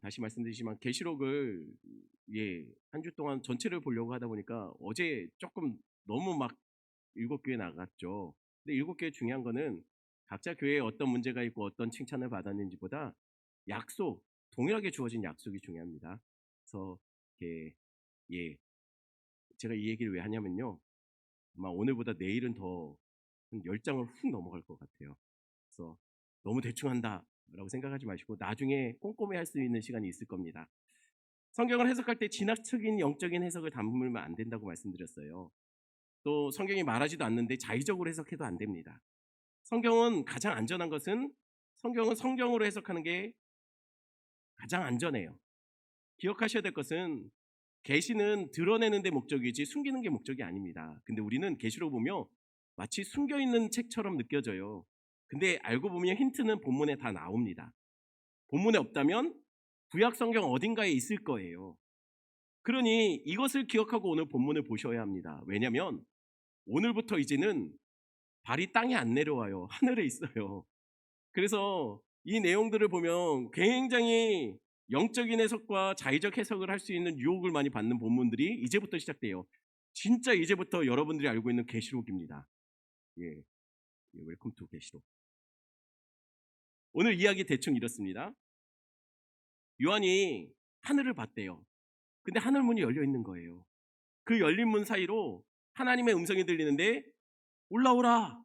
다시 말씀드리지만 계시록을 한 주 동안 전체를 보려고 하다 보니까 어제 조금 너무 막 일곱 교회 나갔죠. 근데 일곱 교회 중요한 거는 각자 교회에 어떤 문제가 있고 어떤 칭찬을 받았는지보다 약속, 동일하게 주어진 약속이 중요합니다. 그래서 이렇게 예, 제가 이 얘기를 왜 하냐면요. 아마 오늘보다 내일은 더 한 10장을 훅 넘어갈 것 같아요. 그래서 너무 대충 한다라고 생각하지 마시고 나중에 꼼꼼히 할 수 있는 시간이 있을 겁니다. 성경을 해석할 때 지나치게 영적인 해석을 담으면 안 된다고 말씀드렸어요. 또 성경이 말하지도 않는데 자의적으로 해석해도 안 됩니다. 성경은 가장 안전한 것은 성경은 성경으로 해석하는 게 가장 안전해요. 기억하셔야 될 것은 계시는 드러내는 데 목적이지 숨기는 게 목적이 아닙니다. 근데 우리는 계시록 보면 마치 숨겨 있는 책처럼 느껴져요. 근데 알고 보면 힌트는 본문에 다 나옵니다. 본문에 없다면 구약 성경 어딘가에 있을 거예요. 그러니 이것을 기억하고 오늘 본문을 보셔야 합니다. 왜냐하면 오늘부터 이제는 발이 땅에 안 내려와요. 하늘에 있어요. 그래서 이 내용들을 보면 굉장히 영적인 해석과 자의적 해석을 할 수 있는 유혹을 많이 받는 본문들이 이제부터 시작돼요. 진짜 이제부터 여러분들이 알고 있는 계시록입니다. 웰컴 투 계시록. 오늘 이야기 대충 이렇습니다. 요한이 하늘을 봤대요. 근데 하늘 문이 열려 있는 거예요. 그 열린 문 사이로 하나님의 음성이 들리는데 올라오라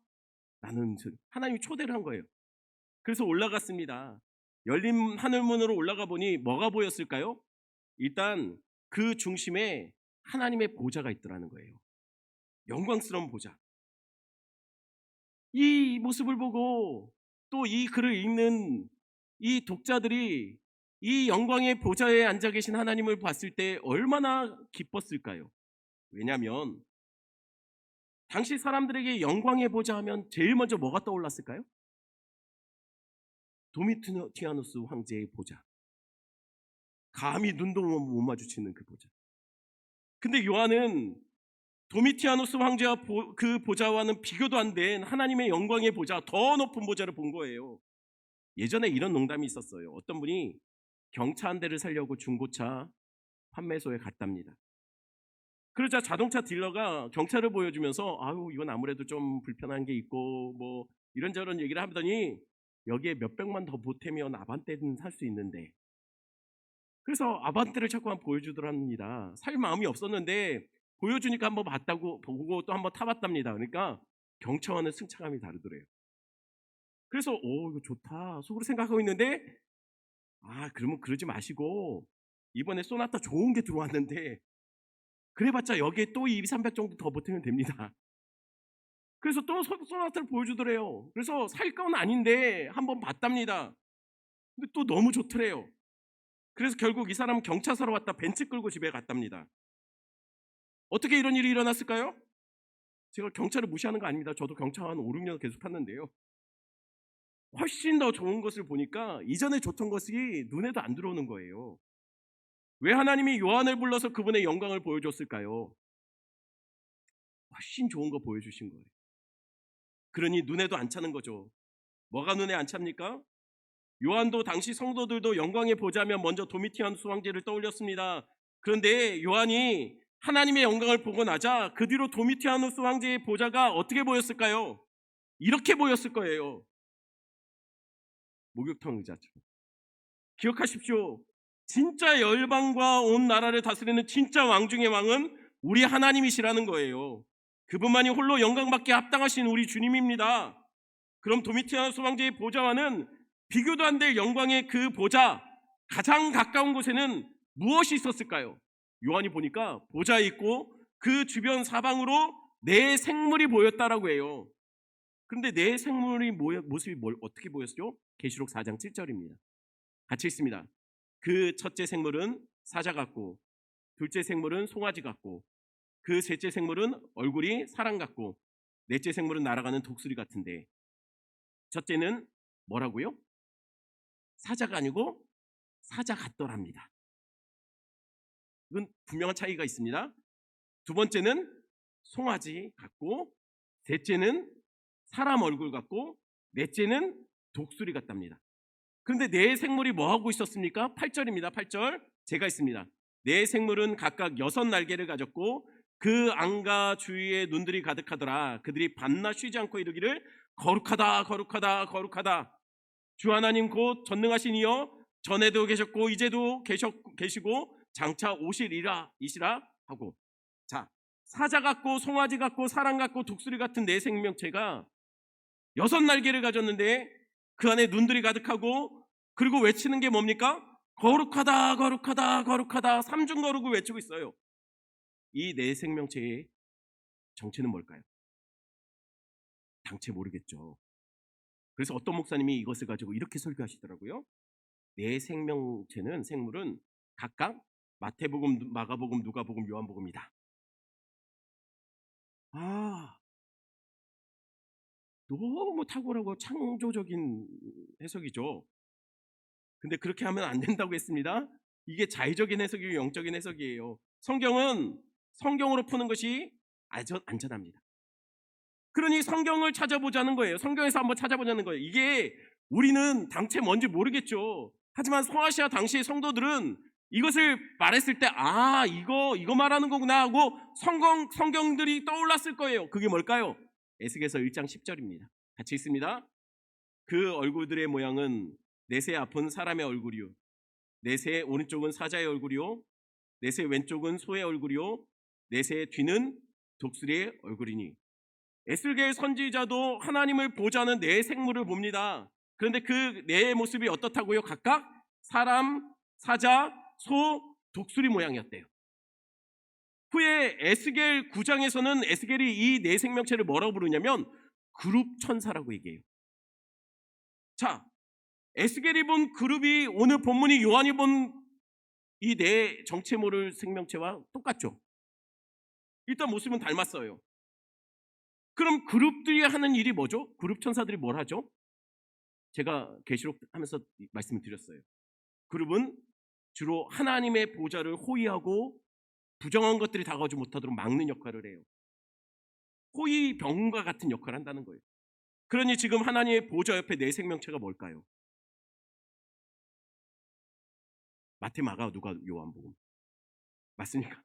라는 음성. 하나님이 초대를 한 거예요. 그래서 올라갔습니다. 열린 하늘문으로 올라가 보니 뭐가 보였을까요? 일단 그 중심에 하나님의 보좌가 있더라는 거예요. 영광스러운 보좌. 이 모습을 보고 또 이 글을 읽는 이 독자들이 이 영광의 보좌에 앉아 계신 하나님을 봤을 때 얼마나 기뻤을까요? 왜냐하면 당시 사람들에게 영광의 보좌 하면 제일 먼저 뭐가 떠올랐을까요? 도미티아누스 황제의 보좌. 감히 눈도 못 마주치는 그 보좌. 근데 요한은 도미티아누스 황제와 그 보좌와는 비교도 안 된 하나님의 영광의 보좌, 더 높은 보좌를 본 거예요. 예전에 이런 농담이 있었어요. 어떤 분이 경차 한 대를 사려고 중고차 판매소에 갔답니다. 그러자 자동차 딜러가 경차를 보여주면서 아유 이건 아무래도 좀 불편한 게 있고 뭐 이런저런 얘기를 하더니 여기에 몇백만 더 보태면 아반떼는 살 수 있는데, 그래서 아반떼를 자꾸 한번 보여주더랍니다. 살 마음이 없었는데 보여주니까 한번 봤다고 보고 또 한번 타봤답니다. 그러니까 경차와는 승차감이 다르더래요. 그래서 오 이거 좋다 속으로 생각하고 있는데 그러면 그러지 마시고 이번에 소나타 좋은 게 들어왔는데 그래봤자 여기에 또 2, 300 정도 더 보태면 됩니다. 그래서 또 소나타를 보여주더래요. 그래서 살 건 아닌데 한번 봤답니다. 근데 또 너무 좋더래요. 그래서 결국 이 사람은 경차 사러 왔다 벤츠 끌고 집에 갔답니다. 어떻게 이런 일이 일어났을까요? 제가 경차를 무시하는 거 아닙니다. 저도 경차 한 5, 6년 계속 탔는데요. 훨씬 더 좋은 것을 보니까 이전에 좋던 것이 눈에도 안 들어오는 거예요. 왜 하나님이 요한을 불러서 그분의 영광을 보여줬을까요? 훨씬 좋은 거 보여주신 거예요. 그러니 눈에도 안 차는 거죠. 뭐가 눈에 안 찹니까? 요한도 당시 성도들도 영광의 보좌면 먼저 도미티아누스 황제를 떠올렸습니다. 그런데 요한이 하나님의 영광을 보고 나자 그 뒤로 도미티아누스 황제의 보좌가 어떻게 보였을까요? 이렇게 보였을 거예요. 목욕탕 의자처럼. 기억하십시오. 진짜 열방과 온 나라를 다스리는 진짜 왕 중의 왕은 우리 하나님이시라는 거예요. 그분만이 홀로 영광받기에 합당하신 우리 주님입니다. 그럼 도미티아누스 황제의 보좌와는 비교도 안 될 영광의 그 보좌, 가장 가까운 곳에는 무엇이 있었을까요? 요한이 보니까 보좌에 있고 그 주변 사방으로 네 생물이 보였다라고 해요. 그런데 네 생물의 모습이 어떻게 보였죠? 계시록 4장 7절입니다. 같이 있습니다. 그 첫째 생물은 사자 같고, 둘째 생물은 송아지 같고, 그 셋째 생물은 얼굴이 사람 같고, 넷째 생물은 날아가는 독수리 같은데, 첫째는 뭐라고요? 사자가 아니고 사자 같더랍니다. 이건 분명한 차이가 있습니다. 두 번째는 송아지 같고, 셋째는 사람 얼굴 같고, 넷째는 독수리 같답니다. 그런데 네 생물이 뭐 하고 있었습니까? 8절입니다. 8절 제가 있습니다. 네 생물은 각각 6날개를 가졌고 그 안과 주위에 눈들이 가득하더라. 그들이 밤낮 쉬지 않고 이르기를 거룩하다 거룩하다 거룩하다. 주 하나님 곧 전능하신 이여 전에도 계셨고 이제도 계시고 장차 오시리라 이시라 하고. 자, 사자 같고 송아지 같고 사람 같고 독수리 같은 네 생명체가 6날개를 가졌는데 그 안에 눈들이 가득하고, 그리고 외치는 게 뭡니까? 거룩하다 거룩하다 거룩하다. 삼중 거룩을 외치고 있어요. 이 네 생명체의 정체는 뭘까요? 당최 모르겠죠. 그래서 어떤 목사님이 이것을 가지고 이렇게 설교하시더라고요. 네 생물은 각각 마태복음, 마가복음, 누가복음, 요한복음이다. 너무 탁월하고 창조적인 해석이죠. 근데 그렇게 하면 안 된다고 했습니다. 이게 자의적인 해석이고 영적인 해석이에요. 성경은 성경으로 푸는 것이 안전합니다. 그러니 성경을 찾아보자는 거예요. 성경에서 한번 찾아보자는 거예요. 이게 우리는 당최 뭔지 모르겠죠. 하지만 소아시아 당시의 성도들은 이것을 말했을 때 이거 말하는 거구나 하고 성경들이 떠올랐을 거예요. 그게 뭘까요? 에스겔서 1장 10절입니다. 같이 있습니다. 그 얼굴들의 모양은 넷의 앞은 사람의 얼굴이요, 넷의 오른쪽은 사자의 얼굴이요, 넷의 왼쪽은 소의 얼굴이요, 넷의 뒤는 독수리의 얼굴이니. 에스겔 선지자도 하나님을 보자는 네 생물을 봅니다. 그런데 그 네 모습이 어떻다고요? 각각 사람, 사자, 소, 독수리 모양이었대요. 후에 에스겔 9장에서는 에스겔이 이 네 생명체를 뭐라고 부르냐면 그룹 천사라고 얘기해요. 자, 에스겔이 본 그룹이 오늘 본문이 요한이 본 이 네 정체 모를 생명체와 똑같죠. 일단 모습은 닮았어요. 그럼 그룹들이 하는 일이 뭐죠? 그룹 천사들이 뭘 하죠? 제가 계시록 하면서 말씀을 드렸어요. 그룹은 주로 하나님의 보좌를 호위하고 부정한 것들이 다가오지 못하도록 막는 역할을 해요. 호위병과 같은 역할을 한다는 거예요. 그러니 지금 하나님의 보좌 옆에 네 생명체가 뭘까요? 마태, 마가, 누가, 요한복음. 맞습니까?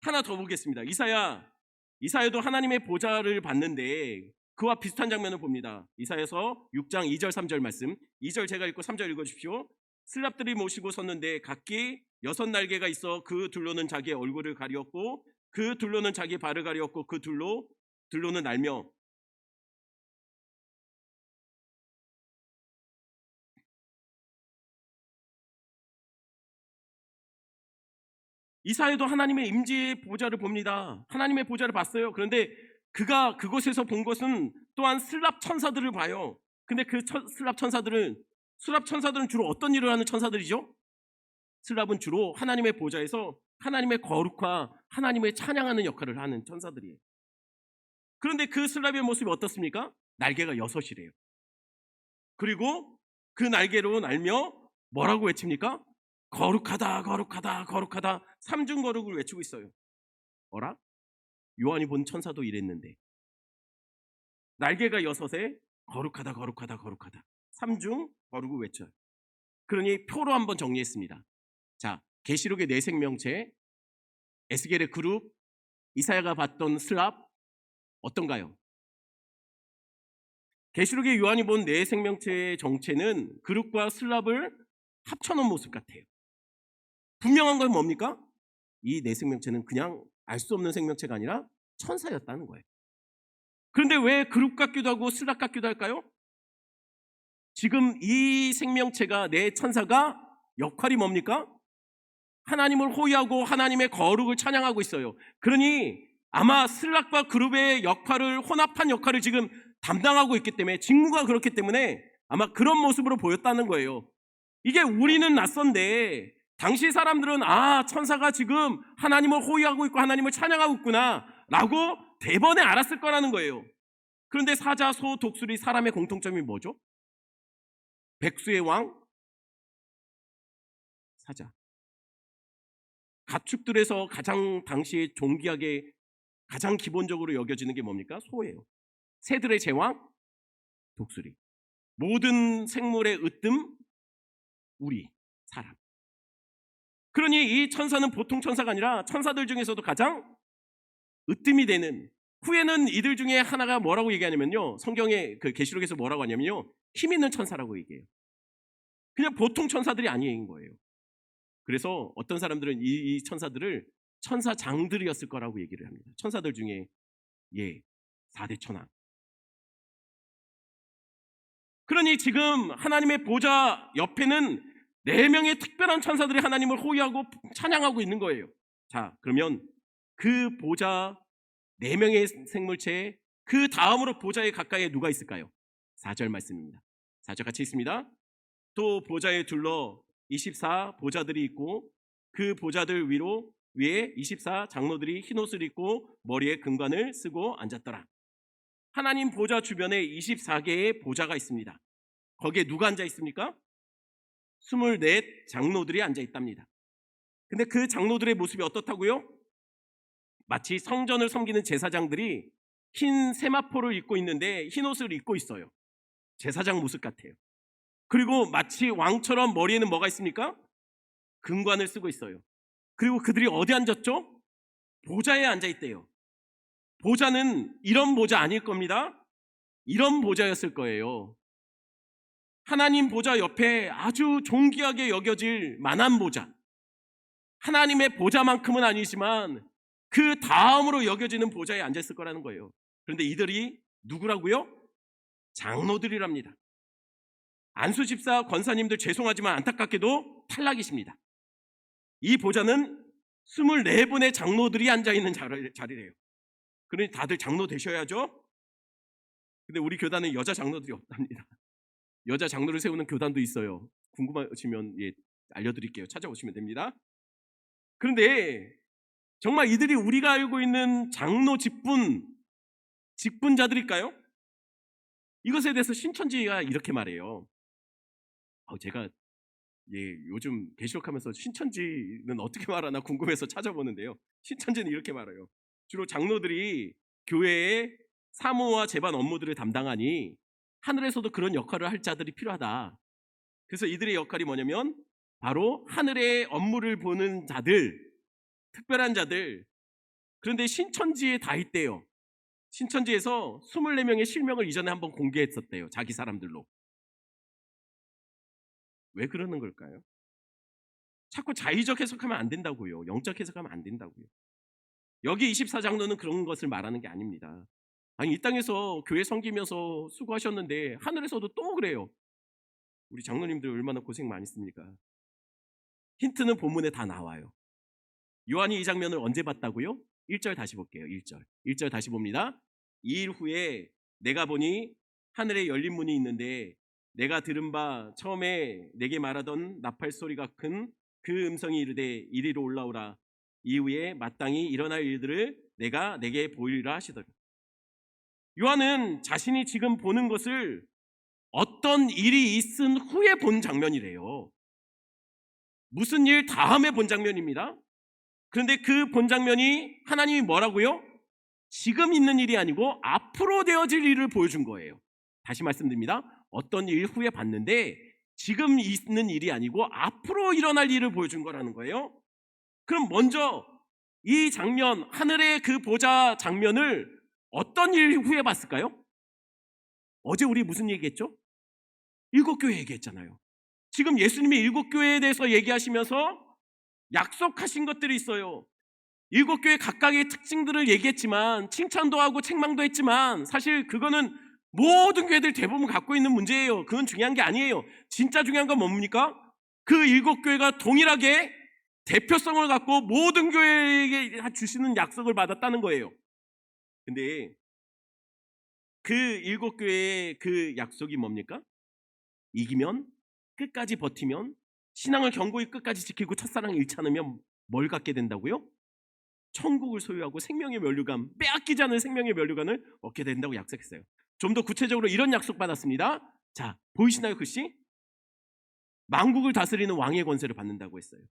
하나 더 보겠습니다. 이사야도 하나님의 보좌를 봤는데 그와 비슷한 장면을 봅니다. 이사야서 6장 2절 3절 말씀. 2절 제가 읽고 3절 읽어주십시오. 슬랍들이 모시고 섰는데 각기 6날개가 있어 그 둘로는 자기의 얼굴을 가리었고 그 둘로는 자기 발을 가리었고 그 둘로는 날며 이사야도 하나님의 임재의 보좌를 봅니다. 하나님의 보좌를 봤어요. 그런데 그가 그곳에서 본 것은 또한 슬랍 천사들을 봐요. 근데 그 슬랍 천사들은 주로 어떤 일을 하는 천사들이죠? 슬랍은 주로 하나님의 보좌에서 하나님의 거룩과 하나님의 찬양하는 역할을 하는 천사들이에요. 그런데 그 슬랍의 모습이 어떻습니까? 날개가 6이래요. 그리고 그 날개로 날며 뭐라고 외칩니까? 거룩하다 거룩하다 거룩하다. 삼중 거룩을 외치고 있어요. 어라? 요한이 본 천사도 이랬는데 날개가 6에 거룩하다 거룩하다 거룩하다 삼중 거룩을 외쳐요. 그러니 표로 한번 정리했습니다. 자, 계시록의 네 생명체, 에스겔의 그룹, 이사야가 봤던 슬랍 어떤가요? 계시록의 요한이 본 네 생명체의 정체는 그룹과 슬랍을 합쳐놓은 모습 같아요. 분명한 건 뭡니까? 이 네 생명체는 그냥 알 수 없는 생명체가 아니라 천사였다는 거예요. 그런데 왜 그룹 같기도 하고 슬랍 같기도 할까요? 지금 이 생명체가, 네 천사가 역할이 뭡니까? 하나님을 호위하고 하나님의 거룩을 찬양하고 있어요. 그러니 아마 슬랍과 그룹의 역할을, 혼합한 역할을 지금 담당하고 있기 때문에, 직무가 그렇기 때문에 아마 그런 모습으로 보였다는 거예요. 이게 우리는 낯선데 당시 사람들은 천사가 지금 하나님을 호위하고 있고 하나님을 찬양하고 있구나 라고 대번에 알았을 거라는 거예요. 그런데 사자, 소, 독수리, 사람의 공통점이 뭐죠? 백수의 왕? 사자. 가축들에서 가장 당시에 존귀하게 가장 기본적으로 여겨지는 게 뭡니까? 소예요. 새들의 제왕? 독수리. 모든 생물의 으뜸, 우리 사람. 그러니 이 천사는 보통 천사가 아니라 천사들 중에서도 가장 으뜸이 되는, 후에는 이들 중에 하나가 뭐라고 얘기하냐면요, 성경의 그 계시록에서 뭐라고 하냐면요, 힘 있는 천사라고 얘기해요. 그냥 보통 천사들이 아닌 거예요. 그래서 어떤 사람들은 이 천사들을 천사장들이었을 거라고 얘기를 합니다. 천사들 중에 4대 천왕. 그러니 지금 하나님의 보좌 옆에는 4명의 특별한 천사들이 하나님을 호위하고 찬양하고 있는 거예요. 자, 그러면 그 보좌 4명의 생물체에 그 다음으로 보좌에 가까이에 누가 있을까요? 4절 말씀입니다. 4절 같이 있습니다. 또 보좌에 둘러 24 보좌들이 있고 그 보좌들 위에 24 장로들이 흰옷을 입고 머리에 금관을 쓰고 앉았더라. 하나님 보좌 주변에 24개의 보좌가 있습니다. 거기에 누가 앉아 있습니까? 24 장로들이 앉아 있답니다. 근데 그 장로들의 모습이 어떻다고요? 마치 성전을 섬기는 제사장들이 흰 세마포를 입고 있는데 흰옷을 입고 있어요. 제사장 모습 같아요. 그리고 마치 왕처럼 머리에는 뭐가 있습니까? 금관을 쓰고 있어요. 그리고 그들이 어디 앉았죠? 보좌에 앉아 있대요. 보좌는 이런 보좌 아닐 겁니다. 이런 보좌였을 거예요. 하나님 보좌 옆에 아주 존귀하게 여겨질 만한 보좌, 하나님의 보좌만큼은 아니지만 그 다음으로 여겨지는 보좌에 앉아있을 거라는 거예요. 그런데 이들이 누구라고요? 장로들이랍니다. 안수집사 권사님들 죄송하지만 안타깝게도 탈락이십니다. 이 보좌는 24분의 장로들이 앉아있는 자리래요. 그러니 다들 장로 되셔야죠. 근데 우리 교단은 여자 장로들이 없답니다. 여자 장로를 세우는 교단도 있어요. 궁금하시면 알려드릴게요. 찾아오시면 됩니다. 그런데 정말 이들이 우리가 알고 있는 장로 직분자들일까요? 이것에 대해서 신천지가 이렇게 말해요. 제가 요즘 계시록하면서 신천지는 어떻게 말하나 궁금해서 찾아보는데요, 신천지는 이렇게 말해요. 주로 장로들이 교회의 사무와 제반 업무들을 담당하니 하늘에서도 그런 역할을 할 자들이 필요하다. 그래서 이들의 역할이 뭐냐면 바로 하늘의 업무를 보는 자들, 특별한 자들. 그런데 신천지에 다 있대요. 신천지에서 24명의 실명을 이전에 한번 공개했었대요. 자기 사람들로. 왜 그러는 걸까요? 자꾸 자의적 해석하면 안 된다고요. 영적 해석하면 안 된다고요. 여기 24장로는 그런 것을 말하는 게 아닙니다. 아니, 이 땅에서 교회 섬기면서 수고하셨는데 하늘에서도 또 그래요. 우리 장로님들 얼마나 고생 많이 했습니까? 힌트는 본문에 다 나와요. 요한이 이 장면을 언제 봤다고요? 1절 다시 볼게요. 1절 다시 봅니다. 2일 후에 내가 보니 하늘에 열린 문이 있는데 내가 들은 바 처음에 내게 말하던 나팔 소리가 큰 그 음성이 이르되 이리로 올라오라. 이후에 마땅히 일어날 일들을 내가 내게 보이리라 하시더라. 요한은 자신이 지금 보는 것을 어떤 일이 있은 후에 본 장면이래요. 무슨 일 다음에 본 장면입니다. 그런데 그 본 장면이 하나님이 뭐라고요? 지금 있는 일이 아니고 앞으로 되어질 일을 보여준 거예요. 다시 말씀드립니다. 어떤 일 후에 봤는데 지금 있는 일이 아니고 앞으로 일어날 일을 보여준 거라는 거예요. 그럼 먼저 이 장면, 하늘의 그 보좌 장면을 어떤 일 후에 봤을까요? 어제 우리 무슨 얘기했죠? 7교회 얘기했잖아요. 지금 예수님이 7교회에 대해서 얘기하시면서 약속하신 것들이 있어요. 7교회 각각의 특징들을 얘기했지만, 칭찬도 하고 책망도 했지만, 사실 그거는 모든 교회들 대부분 갖고 있는 문제예요. 그건 중요한 게 아니에요. 진짜 중요한 건 뭡니까? 그 7교회가 동일하게 대표성을 갖고 모든 교회에게 주시는 약속을 받았다는 거예요. 근데 그 7교회의 그 약속이 뭡니까? 이기면, 끝까지 버티면, 신앙을 견고히 끝까지 지키고 첫사랑을 잃지 않으면 뭘 갖게 된다고요? 천국을 소유하고 생명의 면류관, 빼앗기지 않은 생명의 면류관을 얻게 된다고 약속했어요. 좀 더 구체적으로 이런 약속 받았습니다. 자, 보이시나요 글씨? 만국을 다스리는 왕의 권세를 받는다고 했어요.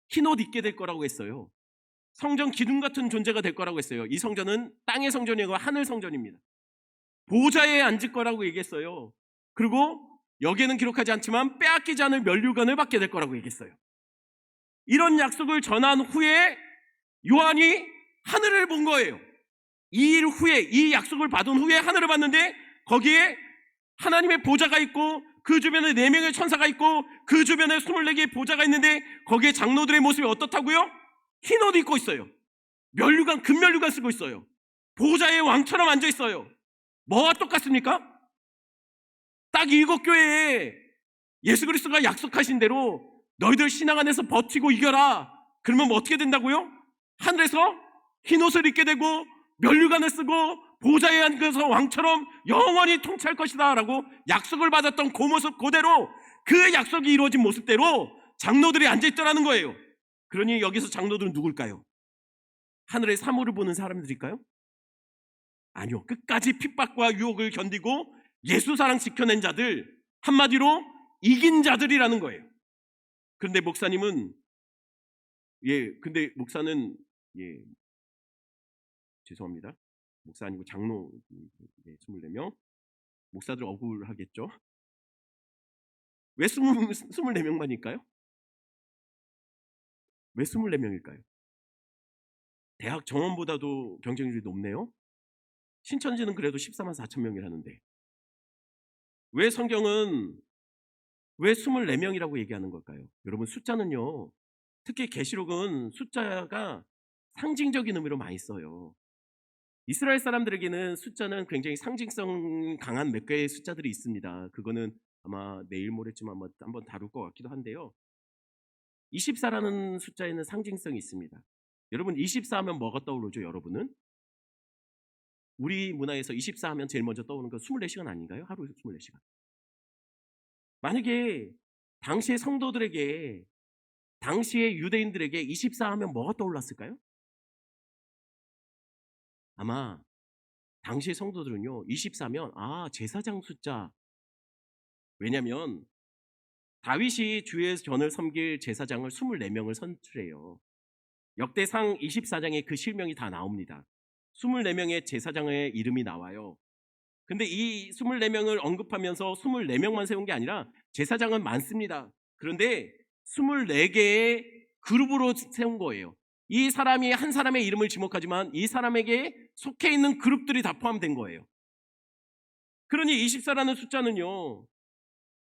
흰옷 입게 될 거라고 했어요. 성전 기둥 같은 존재가 될 거라고 했어요. 이 성전은 땅의 성전이 아니고 하늘 성전입니다. 보좌에 앉을 거라고 얘기했어요. 그리고 여기에는 기록하지 않지만 빼앗기지 않을 면류관을 받게 될 거라고 얘기했어요. 이런 약속을 전한 후에 요한이 하늘을 본 거예요. 2일 후에, 이 약속을 받은 후에 하늘을 봤는데 거기에 하나님의 보좌가 있고 그 주변에 4명의 천사가 있고 그 주변에 24개의 보좌가 있는데 거기에 장로들의 모습이 어떻다고요? 흰 옷 입고 있어요. 면류관, 금면류관 쓰고 있어요. 보좌의 왕처럼 앉아 있어요. 뭐와 똑같습니까? 딱 7교회에 예수 그리스도가 약속하신 대로 너희들 신앙 안에서 버티고 이겨라. 그러면 뭐 어떻게 된다고요? 하늘에서 흰 옷을 입게 되고 면류관을 쓰고 보좌에 앉아서 왕처럼 영원히 통치할 것이다 라고 약속을 받았던 그 모습 그대로, 그 약속이 이루어진 모습대로 장로들이 앉아있더라는 거예요. 그러니 여기서 장로들은 누굴까요? 하늘의 사물을 보는 사람들일까요? 아니요. 끝까지 핍박과 유혹을 견디고 예수 사랑 지켜낸 자들, 한마디로 이긴 자들이라는 거예요. 그런데 목사님은 목사는 죄송합니다. 목사 아니고 장로 24명. 목사들 억울하겠죠? 왜 24명만일까요? 왜 24명일까요? 대학 정원보다도 경쟁률이 높네요. 신천지는 그래도 14만 4천 명이라는데 왜 성경은 왜 24명이라고 얘기하는 걸까요? 여러분, 숫자는요, 특히 계시록은 숫자가 상징적인 의미로 많이 써요. 이스라엘 사람들에게는 숫자는 굉장히 상징성 강한 몇 개의 숫자들이 있습니다. 그거는 아마 내일 모레쯤 한번 다룰 것 같기도 한데요. 24라는 숫자에는 상징성이 있습니다. 여러분, 24 하면 뭐가 떠오르죠? 여러분은? 우리 문화에서 24 하면 제일 먼저 떠오르는 건 24시간 아닌가요? 하루 24시간. 만약에 당시의 성도들에게, 당시의 유대인들에게 24 하면 뭐가 떠올랐을까요? 아마 당시의 성도들은요, 24면 제사장 숫자. 왜냐하면 다윗이 주의 전을 섬길 제사장을 24명을 선출해요. 역대상 24장에 그 실명이 다 나옵니다. 24명의 제사장의 이름이 나와요. 근데 이 24명을 언급하면서 24명만 세운 게 아니라 제사장은 많습니다. 그런데 24개의 그룹으로 세운 거예요. 이 사람이 한 사람의 이름을 지목하지만 이 사람에게 속해 있는 그룹들이 다 포함된 거예요. 그러니 24라는 숫자는요,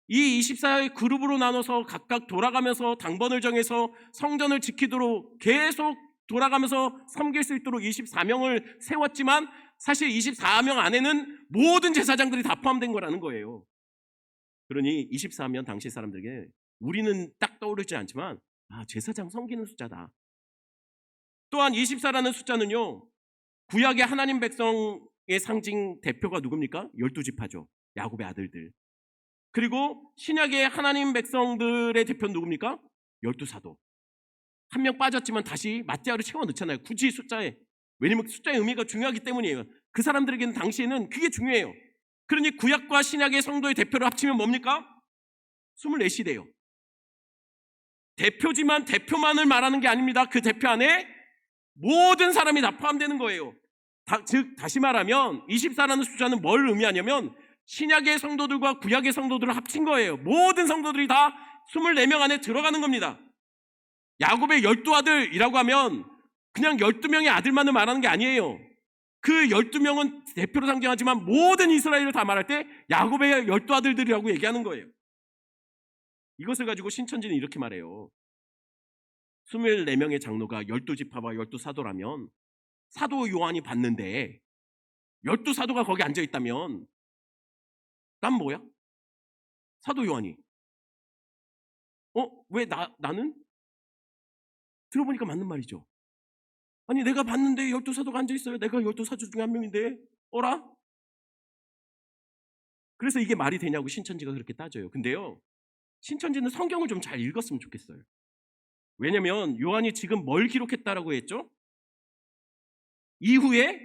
이 24의 그룹으로 나눠서 각각 돌아가면서 당번을 정해서 성전을 지키도록 계속 돌아가면서 섬길 수 있도록 24명을 세웠지만 사실 24명 안에는 모든 제사장들이 다 포함된 거라는 거예요. 그러니 24면 당시 사람들에게 우리는 딱 떠오르지 않지만 제사장 섬기는 숫자다. 또한 24라는 숫자는요, 구약의 하나님 백성의 상징 대표가 누굽니까? 12지파죠. 야곱의 아들들. 그리고 신약의 하나님 백성들의 대표는 누굽니까? 12사도. 한 명 빠졌지만 다시 마띠아로 채워 넣잖아요. 굳이 숫자에. 왜냐면 숫자의 의미가 중요하기 때문이에요. 그 사람들에게는 당시에는 그게 중요해요. 그러니 구약과 신약의 성도의 대표를 합치면 뭡니까? 24시대요. 대표지만 대표만을 말하는 게 아닙니다. 그 대표 안에 모든 사람이 다 포함되는 거예요. 즉 다시 말하면 24라는 숫자는 뭘 의미하냐면 신약의 성도들과 구약의 성도들을 합친 거예요. 모든 성도들이 다 24명 안에 들어가는 겁니다. 야곱의 12아들이라고 하면 그냥 12명의 아들만을 말하는 게 아니에요. 그 12명은 대표로 상징하지만 모든 이스라엘을 다 말할 때 야곱의 12아들들이라고 얘기하는 거예요. 이것을 가지고 신천지는 이렇게 말해요. 24명의 장로가 12지파와 12사도라면 사도 요한이 봤는데 12사도가 거기 앉아있다면 난 뭐야? 사도 요한이. 왜 나는? 들어보니까 맞는 말이죠. 아니 내가 봤는데 12사도가 앉아있어요. 내가 12사도 중에 한 명인데 어라? 그래서 이게 말이 되냐고 신천지가 그렇게 따져요. 근데요, 신천지는 성경을 좀 잘 읽었으면 좋겠어요. 왜냐면 요한이 지금 뭘 기록했다라고 했죠? 이후에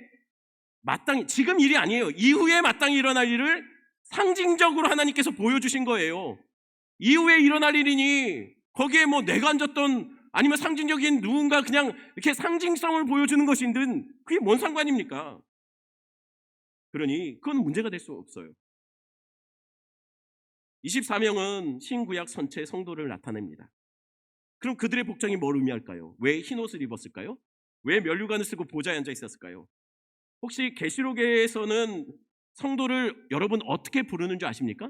마땅히, 지금 일이 아니에요. 이후에 마땅히 일어날 일을 상징적으로 하나님께서 보여주신 거예요. 이후에 일어날 일이니 거기에 뭐 내가 앉았던 아니면 상징적인 누군가 그냥 이렇게 상징성을 보여주는 것이든 그게 뭔 상관입니까? 그러니 그건 문제가 될 수 없어요. 24명은 신구약 전체 성도를 나타냅니다. 그럼 그들의 복장이 뭘 의미할까요? 왜 흰옷을 입었을까요? 왜 면류관을 쓰고 보좌에 앉아 있었을까요? 혹시 계시록에서는 성도를 여러분 어떻게 부르는 줄 아십니까?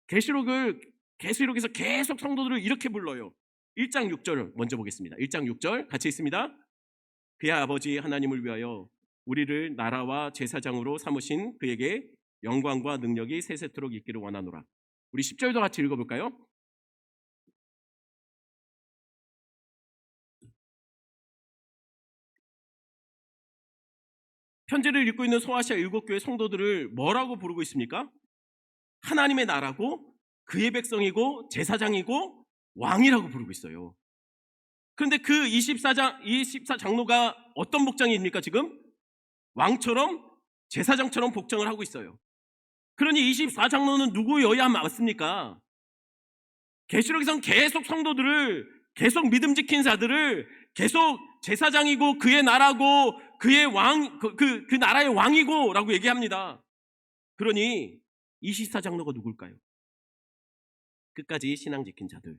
계시록에서 계속 성도들을 이렇게 불러요. 1장 6절 먼저 보겠습니다. 1장 6절 같이 있습니다. 그의 아버지 하나님을 위하여 우리를 나라와 제사장으로 삼으신 그에게 영광과 능력이 세세토록 있기를 원하노라. 우리 10절도 같이 읽어볼까요? 편지를 읽고 있는 소아시아 7교회 성도들을 뭐라고 부르고 있습니까? 하나님의 나라고 그의 백성이고 제사장이고 왕이라고 부르고 있어요. 그런데 그 24장로가 어떤 복장입니까 지금? 왕처럼 제사장처럼 복장을 하고 있어요. 그러니 24장로는 누구여야 맞습니까? 계시록에서는 계속 성도들을, 계속 믿음 지킨 자들을 계속 제사장이고 그의 나라고 그의 그 나라의 왕이고 라고 얘기합니다. 그러니 24장로가 누굴까요? 끝까지 신앙 지킨 자들,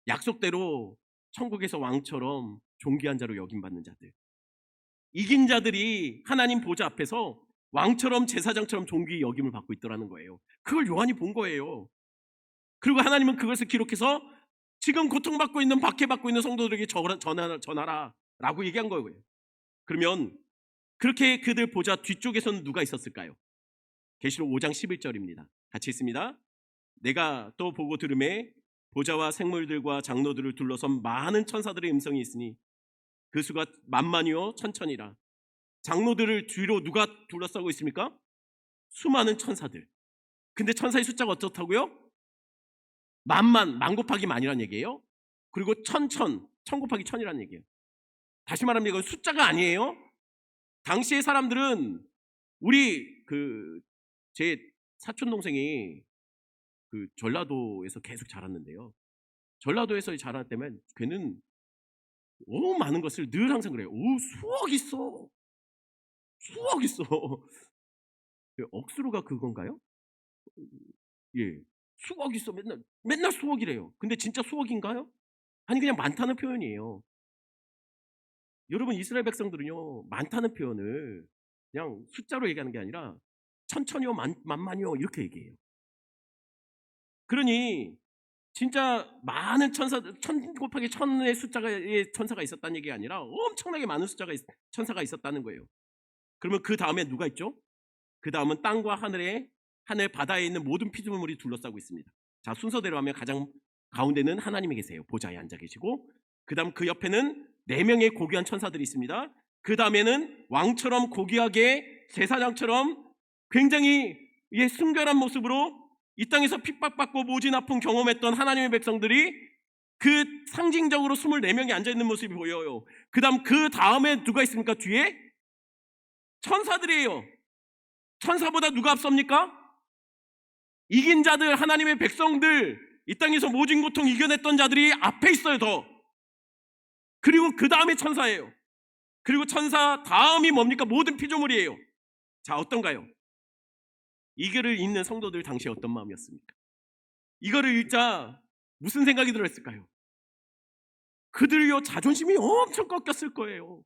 약속대로 천국에서 왕처럼 존귀한 자로 여김받는 자들, 이긴 자들이 하나님 보좌 앞에서 왕처럼 제사장처럼 존귀 여김을 받고 있더라는 거예요. 그걸 요한이 본 거예요. 그리고 하나님은 그것을 기록해서 지금 고통받고 있는, 박해받고 있는 성도들에게 전하라라고 얘기한 거예요. 그러면 그렇게 그들 보좌 뒤쪽에서는 누가 있었을까요? 계시록 5장 11절입니다. 같이 있습니다. 내가 또 보고 들음에 보좌와 생물들과 장로들을 둘러선 많은 천사들의 음성이 있으니 그 수가 만만이요 천천이라. 장로들을 뒤로 누가 둘러싸고 있습니까? 수많은 천사들. 근데 천사의 숫자가 어떻다고요? 만 곱하기 만이란 얘기예요. 그리고 천 곱하기 천이란 얘기예요. 다시 말하면 이건 숫자가 아니에요. 당시의 사람들은 제 사촌 동생이 그 전라도에서 계속 자랐는데요. 전라도에서 자랄 때면 걔는 너무 많은 것을 늘 항상 그래요. 오, 수억 있어. 수억 있어. 억수로가 그건가요? 예. 수억 있어. 맨날 수억이래요. 근데 진짜 수억인가요? 아니 그냥 많다는 표현이에요. 여러분 이스라엘 백성들은요 많다는 표현을 그냥 숫자로 얘기하는 게 아니라 천천히요 만만이요 이렇게 얘기해요. 그러니 진짜 많은 천 곱하기 천의 숫자의 천사가 있었다는 얘기가 아니라 엄청나게 많은 천사가 있었다는 거예요. 그러면 그 다음에 누가 있죠? 그 다음은 땅과 하늘 바다에 있는 모든 피조물이 둘러싸고 있습니다. 자, 순서대로 하면 가장 가운데는 하나님이 계세요. 보좌에 앉아 계시고, 그 다음 그 옆에는 4명의 고귀한 천사들이 있습니다. 그 다음에는 왕처럼 고귀하게 제사장처럼 굉장히 순결한 모습으로 이 땅에서 핍박받고 모진 아픔 경험했던 하나님의 백성들이 그 상징적으로 24명이 앉아있는 모습이 보여요. 그 다음에 누가 있습니까? 뒤에? 천사들이에요. 천사보다 누가 앞섭니까? 이긴 자들, 하나님의 백성들, 이 땅에서 모진 고통 이겨냈던 자들이 앞에 있어요. 더. 그리고 그 다음에 천사예요. 그리고 천사 다음이 뭡니까? 모든 피조물이에요. 자, 어떤가요? 이 글을 읽는 성도들 당시에 어떤 마음이었습니까? 이거를 읽자 무슨 생각이 들었을까요? 그들이요 자존심이 엄청 꺾였을 거예요.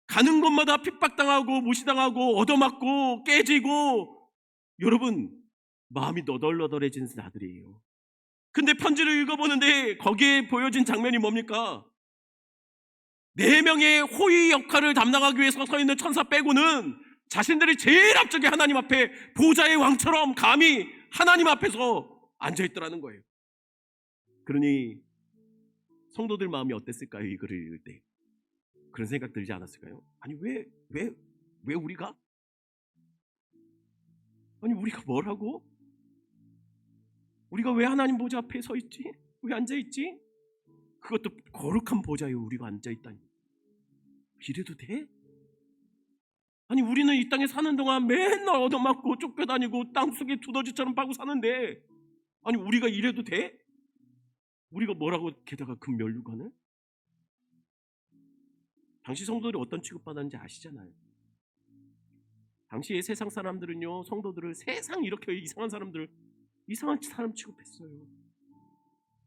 가는 곳마다 핍박당하고 무시당하고 얻어맞고 깨지고, 여러분 마음이 너덜너덜해진 자들이에요. 근데 편지를 읽어보는데 거기에 보여진 장면이 뭡니까? 4명의 호위 역할을 담당하기 위해서 서 있는 천사 빼고는 자신들이 제일 앞쪽에 하나님 앞에 보좌의 왕처럼 감히 하나님 앞에서 앉아있더라는 거예요. 그러니 성도들 마음이 어땠을까요? 이 글을 읽을 때 그런 생각 들지 않았을까요? 아니 왜 우리가? 아니 우리가 뭐라고? 우리가 왜 하나님 보좌 앞에 서 있지? 왜 앉아있지? 그것도 거룩한 보좌에 우리가 앉아있다니, 이래도 돼? 아니 우리는 이 땅에 사는 동안 맨날 얻어맞고 쫓겨다니고 땅속에 두더지처럼 파고 사는데, 아니 우리가 이래도 돼? 우리가 뭐라고 게다가 금면류관을? 당시 성도들이 어떤 취급받았는지 아시잖아요. 당시의 세상 사람들은요 성도들을 세상 이렇게 이상한 사람들, 이상한 사람 취급했어요.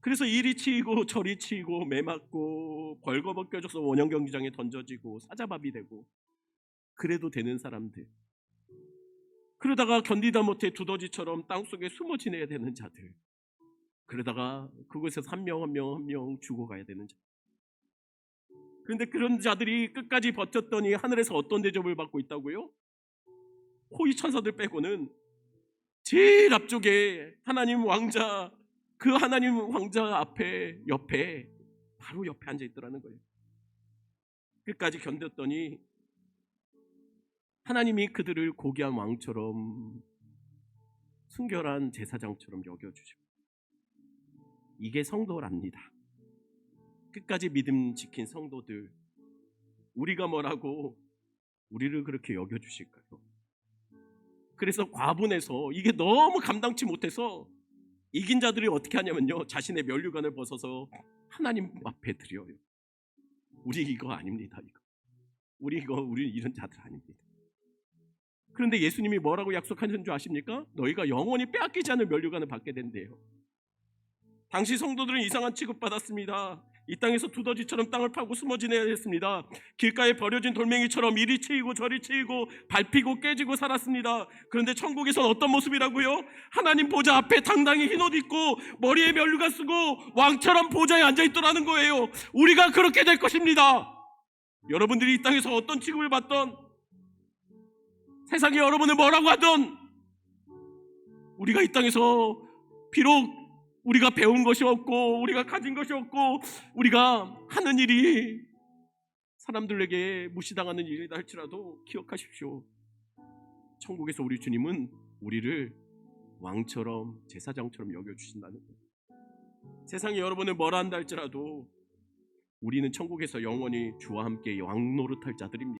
그래서 이리 치이고 저리 치이고 매 맞고 벌거벗겨져서 원형 경기장에 던져지고 사자밥이 되고 그래도 되는 사람들, 그러다가 견디다 못해 두더지처럼 땅속에 숨어 지내야 되는 자들, 그러다가 그곳에서 한 명 한 명 한 명 죽어가야 되는 자들. 그런데 그런 자들이 끝까지 버텼더니 하늘에서 어떤 대접을 받고 있다고요? 호위 천사들 빼고는 제일 앞쪽에 하나님 왕자, 그 하나님 왕자 앞에 옆에 바로 옆에 앉아 있더라는 거예요. 끝까지 견뎠더니 하나님이 그들을 고귀한 왕처럼 순결한 제사장처럼 여겨주시고, 이게 성도랍니다. 끝까지 믿음 지킨 성도들, 우리가 뭐라고 우리를 그렇게 여겨주실까요? 그래서 과분해서 이게 너무 감당치 못해서 이긴 자들이 어떻게 하냐면요, 자신의 면류관을 벗어서 하나님 앞에 드려요. 우리 이거 아닙니다. 우리 이런 자들 아닙니다. 그런데 예수님이 뭐라고 약속하신 줄 아십니까? 너희가 영원히 빼앗기지 않을 면류관을 받게 된대요. 당시 성도들은 이상한 취급받았습니다. 이 땅에서 두더지처럼 땅을 파고 숨어 지내야 했습니다. 길가에 버려진 돌멩이처럼 이리 치이고 저리 치이고 밟히고 깨지고 살았습니다. 그런데 천국에선 어떤 모습이라고요? 하나님 보좌 앞에 당당히 흰옷 입고 머리에 면류관 쓰고 왕처럼 보좌에 앉아있더라는 거예요. 우리가 그렇게 될 것입니다. 여러분들이 이 땅에서 어떤 취급을 받던, 세상이 여러분을 뭐라고 하던, 우리가 이 땅에서 비록 우리가 배운 것이 없고 우리가 가진 것이 없고 우리가 하는 일이 사람들에게 무시당하는 일이다 할지라도 기억하십시오. 천국에서 우리 주님은 우리를 왕처럼 제사장처럼 여겨주신다는 거예요. 세상이 여러분을 뭐라 한다 할지라도 우리는 천국에서 영원히 주와 함께 왕노릇할 자들입니다.